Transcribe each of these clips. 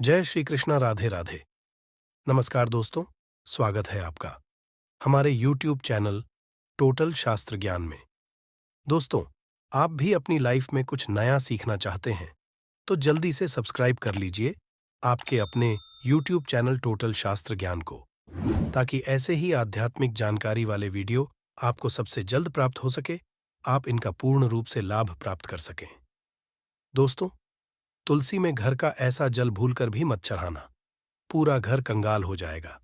जय श्री कृष्णा। राधे राधे। नमस्कार दोस्तों, स्वागत है आपका हमारे YouTube चैनल टोटल शास्त्र ज्ञान में। दोस्तों, आप भी अपनी लाइफ में कुछ नया सीखना चाहते हैं तो जल्दी से सब्सक्राइब कर लीजिए आपके अपने YouTube चैनल टोटल शास्त्र ज्ञान को, ताकि ऐसे ही आध्यात्मिक जानकारी वाले वीडियो आपको सबसे जल्द प्राप्त हो सके, आप इनका पूर्ण रूप से लाभ प्राप्त कर सकें। दोस्तों, तुलसी में घर का ऐसा जल भूलकर भी मत चढ़ाना, पूरा घर कंगाल हो जाएगा,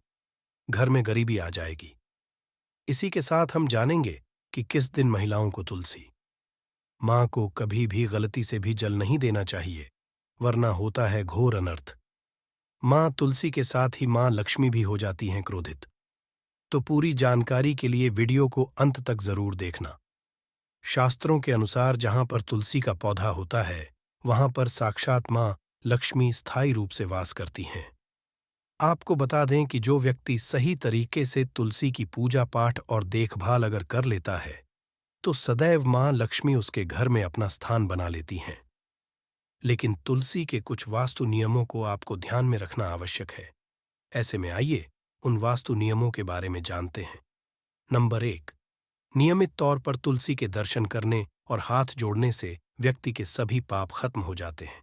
घर में गरीबी आ जाएगी। इसी के साथ हम जानेंगे कि किस दिन महिलाओं को तुलसी मां को कभी भी गलती से भी जल नहीं देना चाहिए, वरना होता है घोर अनर्थ। मां तुलसी के साथ ही मां लक्ष्मी भी हो जाती हैं क्रोधित। तो पूरी जानकारी के लिए वीडियो को अंत तक जरूर देखना। शास्त्रों के अनुसार जहां पर तुलसी का पौधा होता है, वहां पर साक्षात मां लक्ष्मी स्थायी रूप से वास करती हैं। आपको बता दें कि जो व्यक्ति सही तरीके से तुलसी की पूजा पाठ और देखभाल अगर कर लेता है, तो सदैव मां लक्ष्मी उसके घर में अपना स्थान बना लेती हैं। लेकिन तुलसी के कुछ वास्तु नियमों को आपको ध्यान में रखना आवश्यक है। ऐसे में आइए उन वास्तु नियमों के बारे में जानते हैं। नंबर 1, नियमित तौर पर तुलसी के दर्शन करने और हाथ जोड़ने से व्यक्ति के सभी पाप खत्म हो जाते हैं।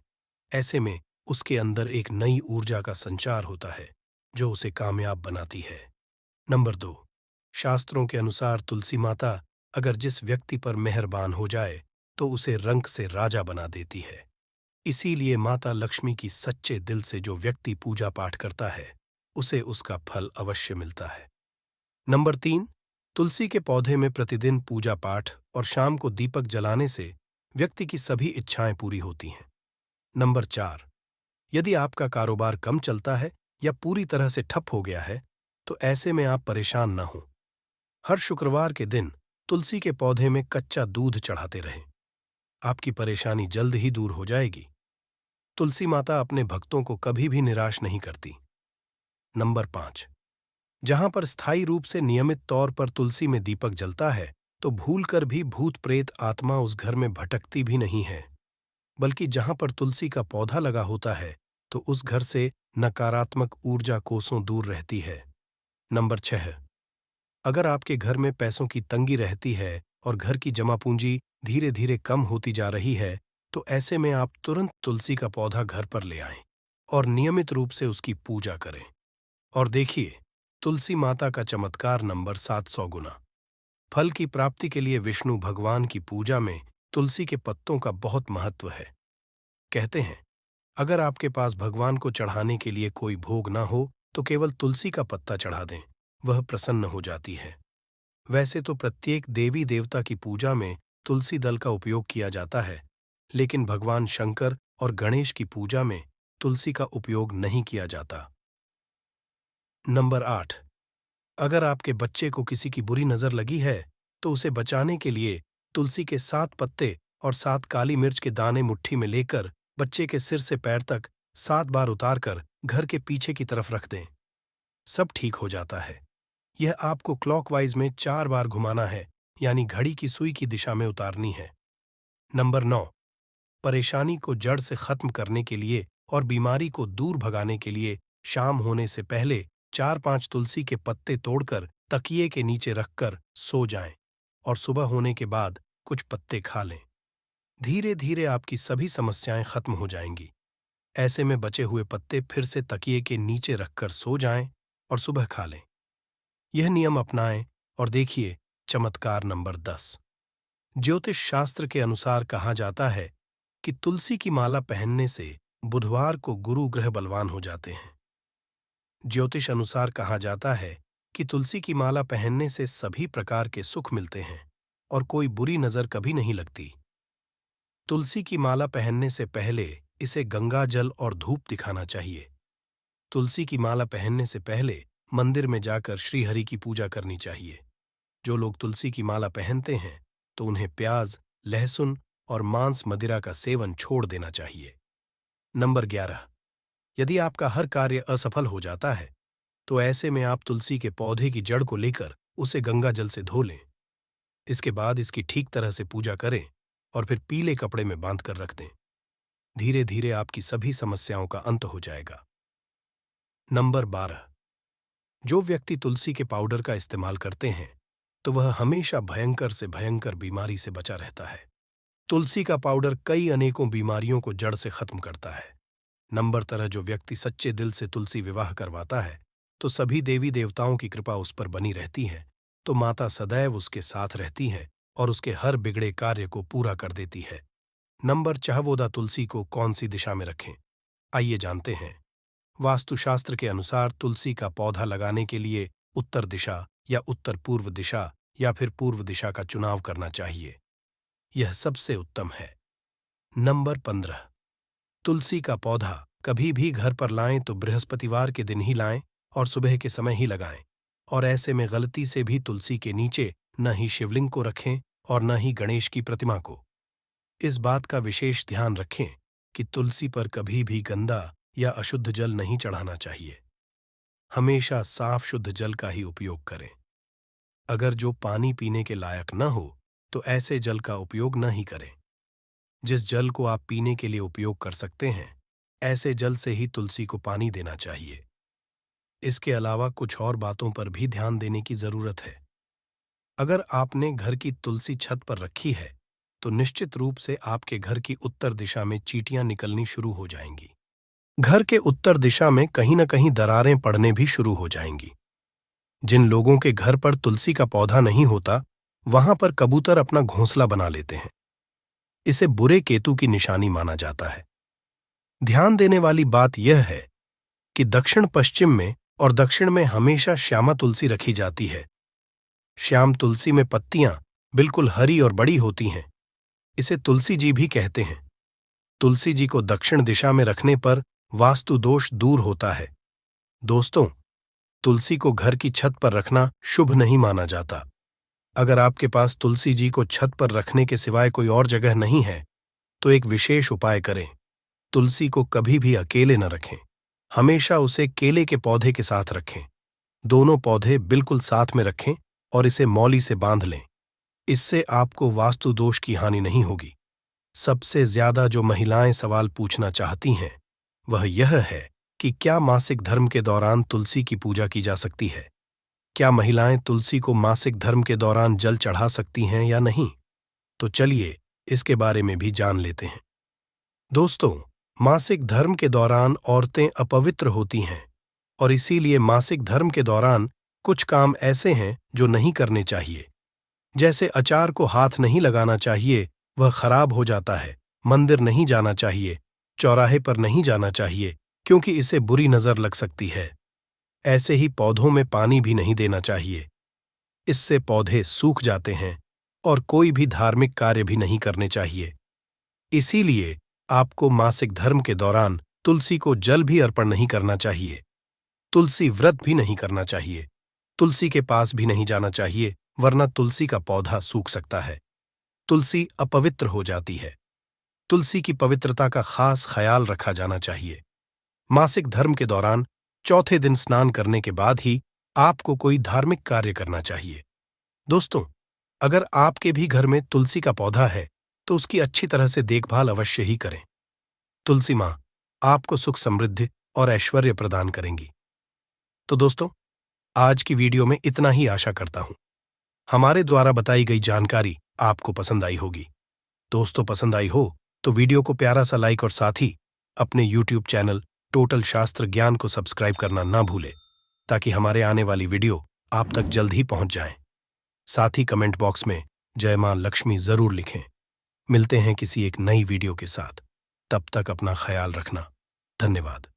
ऐसे में उसके अंदर एक नई ऊर्जा का संचार होता है जो उसे कामयाब बनाती है। नंबर 2, शास्त्रों के अनुसार तुलसी माता अगर जिस व्यक्ति पर मेहरबान हो जाए तो उसे रंक से राजा बना देती है। इसीलिए माता लक्ष्मी की सच्चे दिल से जो व्यक्ति पूजा पाठ करता है, उसे उसका फल अवश्य मिलता है। नंबर 3, तुलसी के पौधे में प्रतिदिन पूजा पाठ और शाम को दीपक जलाने से व्यक्ति की सभी इच्छाएं पूरी होती हैं। नंबर 4, यदि आपका कारोबार कम चलता है या पूरी तरह से ठप हो गया है, तो ऐसे में आप परेशान न हों। हर शुक्रवार के दिन तुलसी के पौधे में कच्चा दूध चढ़ाते रहें। आपकी परेशानी जल्द ही दूर हो जाएगी। तुलसी माता अपने भक्तों को कभी भी निराश नहीं करती। नंबर 5, जहां पर स्थायी रूप से नियमित तौर पर तुलसी में दीपक जलता है, तो भूलकर भी भूत प्रेत आत्मा उस घर में भटकती भी नहीं है। बल्कि जहां पर तुलसी का पौधा लगा होता है, तो उस घर से नकारात्मक ऊर्जा कोसों दूर रहती है। नंबर 6, अगर आपके घर में पैसों की तंगी रहती है और घर की जमा पूंजी धीरे धीरे कम होती जा रही है, तो ऐसे में आप तुरंत तुलसी का पौधा घर पर ले आएं और नियमित रूप से उसकी पूजा करें। और देखिए, तुलसी माता का चमत्कार नंबर 700 गुना। फल की प्राप्ति के लिए विष्णु भगवान की पूजा में तुलसी के पत्तों का बहुत महत्व है। कहते हैं, अगर आपके पास भगवान को चढ़ाने के लिए कोई भोग ना हो, तो केवल तुलसी का पत्ता चढ़ा दें, वह प्रसन्न हो जाती है। वैसे तो प्रत्येक देवी देवता की पूजा में तुलसी दल का उपयोग किया जाता है, लेकिन भगवान शंकर और गणेश की पूजा में तुलसी का उपयोग नहीं किया जाता। नंबर 8, अगर आपके बच्चे को किसी की बुरी नजर लगी है, तो उसे बचाने के लिए तुलसी के 7 पत्ते और 7 काली मिर्च के दाने मुट्ठी में लेकर बच्चे के सिर से पैर तक 7 बार उतारकर घर के पीछे की तरफ रख दें। सब ठीक हो जाता है। यह आपको क्लॉकवाइज में 4 बार घुमाना है, यानी घड़ी की सुई की दिशा में उतारनी है। नंबर 9, परेशानी को जड़ से खत्म करने के लिए और बीमारी को दूर भगाने के लिए शाम होने से पहले 4-5 तुलसी के पत्ते तोड़कर तकिए के नीचे रखकर सो जाएं और सुबह होने के बाद कुछ पत्ते खा लें। धीरे धीरे आपकी सभी समस्याएं खत्म हो जाएंगी। ऐसे में बचे हुए पत्ते फिर से तकिए के नीचे रखकर सो जाएं और सुबह खा लें। यह नियम अपनाएं और देखिए चमत्कार नंबर 10। ज्योतिष शास्त्र के अनुसार कहा जाता है कि तुलसी की माला पहनने से बुधवार को गुरु ग्रह बलवान हो जाते हैं। ज्योतिष अनुसार कहा जाता है कि तुलसी की माला पहनने से सभी प्रकार के सुख मिलते हैं और कोई बुरी नजर कभी नहीं लगती। तुलसी की माला पहनने से पहले इसे गंगा जल और धूप दिखाना चाहिए। तुलसी की माला पहनने से पहले मंदिर में जाकर श्रीहरि की पूजा करनी चाहिए। जो लोग तुलसी की माला पहनते हैं, तो उन्हें प्याज, लहसुन और मांस मदिरा का सेवन छोड़ देना चाहिए। नंबर 11, यदि आपका हर कार्य असफल हो जाता है, तो ऐसे में आप तुलसी के पौधे की जड़ को लेकर उसे गंगा जल से धो लें। इसके बाद इसकी ठीक तरह से पूजा करें और फिर पीले कपड़े में बांध कर रख दें। धीरे धीरे आपकी सभी समस्याओं का अंत हो जाएगा। नंबर 12। जो व्यक्ति तुलसी के पाउडर का इस्तेमाल करते हैं तो वह हमेशा भयंकर से भयंकर बीमारी से बचा रहता है। तुलसी का पाउडर कई अनेकों बीमारियों को जड़ से खत्म करता है। नंबर तरह जो व्यक्ति सच्चे दिल से तुलसी विवाह करवाता है तो सभी देवी देवताओं की कृपा उस पर बनी रहती है, तो माता सदैव उसके साथ रहती है और उसके हर बिगड़े कार्य को पूरा कर देती है। नंबर चाहवोदा तुलसी को कौन सी दिशा में रखें, आइए जानते हैं। वास्तुशास्त्र के अनुसार तुलसी का पौधा लगाने के लिए उत्तर दिशा या उत्तर पूर्व दिशा या फिर पूर्व दिशा का चुनाव करना चाहिए। यह सबसे उत्तम है। नंबर 15। तुलसी का पौधा कभी भी घर पर लाएं तो बृहस्पतिवार के दिन ही लाएं और सुबह के समय ही लगाएं, और ऐसे में गलती से भी तुलसी के नीचे न ही शिवलिंग को रखें और न ही गणेश की प्रतिमा को। इस बात का विशेष ध्यान रखें कि तुलसी पर कभी भी गंदा या अशुद्ध जल नहीं चढ़ाना चाहिए। हमेशा साफ शुद्ध जल का ही उपयोग करें। अगर जो पानी पीने के लायक न हो तो ऐसे जल का उपयोग न ही करें। जिस जल को आप पीने के लिए उपयोग कर सकते हैं, ऐसे जल से ही तुलसी को पानी देना चाहिए। इसके अलावा कुछ और बातों पर भी ध्यान देने की जरूरत है। अगर आपने घर की तुलसी छत पर रखी है तो निश्चित रूप से आपके घर की उत्तर दिशा में चींटियां निकलनी शुरू हो जाएंगी। घर के उत्तर दिशा में कहीं न कहीं दरारें पड़ने भी शुरू हो जाएंगी। जिन लोगों के घर पर तुलसी का पौधा नहीं होता, वहां पर कबूतर अपना घोंसला बना लेते हैं। इसे बुरे केतु की निशानी माना जाता है। ध्यान देने वाली बात यह है कि दक्षिण पश्चिम में और दक्षिण में हमेशा श्यामा तुलसी रखी जाती है। श्याम तुलसी में पत्तियां बिल्कुल हरी और बड़ी होती हैं। इसे तुलसी जी भी कहते हैं। तुलसी जी को दक्षिण दिशा में रखने पर वास्तु दोष दूर होता है। दोस्तों, तुलसी को घर की छत पर रखना शुभ नहीं माना जाता। अगर आपके पास तुलसी जी को छत पर रखने के सिवाय कोई और जगह नहीं है तो एक विशेष उपाय करें। तुलसी को कभी भी अकेले न रखें। हमेशा उसे केले के पौधे के साथ रखें। दोनों पौधे बिल्कुल साथ में रखें और इसे मौली से बांध लें। इससे आपको वास्तु दोष की हानि नहीं होगी। सबसे ज्यादा जो महिलाएं सवाल पूछना चाहती हैं वह यह है कि क्या मासिक धर्म के दौरान तुलसी की पूजा की जा सकती है? क्या महिलाएं तुलसी को मासिक धर्म के दौरान जल चढ़ा सकती हैं या नहीं? तो चलिए इसके बारे में भी जान लेते हैं। दोस्तों, मासिक धर्म के दौरान औरतें अपवित्र होती हैं और इसीलिए मासिक धर्म के दौरान कुछ काम ऐसे हैं जो नहीं करने चाहिए। जैसे अचार को हाथ नहीं लगाना चाहिए, वह खराब हो जाता है। मंदिर नहीं जाना चाहिए। चौराहे पर नहीं जाना चाहिए क्योंकि इसे बुरी नजर लग सकती है। ऐसे ही पौधों में पानी भी नहीं देना चाहिए। इससे पौधे सूख जाते हैं और कोई भी धार्मिक कार्य भी नहीं करने चाहिए। इसीलिए आपको मासिक धर्म के दौरान तुलसी को जल भी अर्पण नहीं करना चाहिए। तुलसी व्रत भी नहीं करना चाहिए। तुलसी के पास भी नहीं जाना चाहिए, वरना तुलसी का पौधा सूख सकता है। तुलसी अपवित्र हो जाती है। तुलसी की पवित्रता का खास ख्याल रखा जाना चाहिए। मासिक धर्म के दौरान चौथे दिन स्नान करने के बाद ही आपको कोई धार्मिक कार्य करना चाहिए। दोस्तों, अगर आपके भी घर में तुलसी का पौधा है तो उसकी अच्छी तरह से देखभाल अवश्य ही करें। तुलसी मां आपको सुख समृद्धि और ऐश्वर्य प्रदान करेंगी। तो दोस्तों, आज की वीडियो में इतना ही आशा करता हूं। हमारे द्वारा बताई गई जानकारी आपको पसंद आई होगी। दोस्तों, पसंद आई हो तो वीडियो को प्यारा सा लाइक और साथ ही अपने यूट्यूब चैनल टोटल शास्त्र ज्ञान को सब्सक्राइब करना ना भूलें, ताकि हमारे आने वाली वीडियो आप तक जल्द ही पहुंच जाएं। साथ ही कमेंट बॉक्स में जय मां लक्ष्मी जरूर लिखें। मिलते हैं किसी एक नई वीडियो के साथ। तब तक अपना ख्याल रखना। धन्यवाद।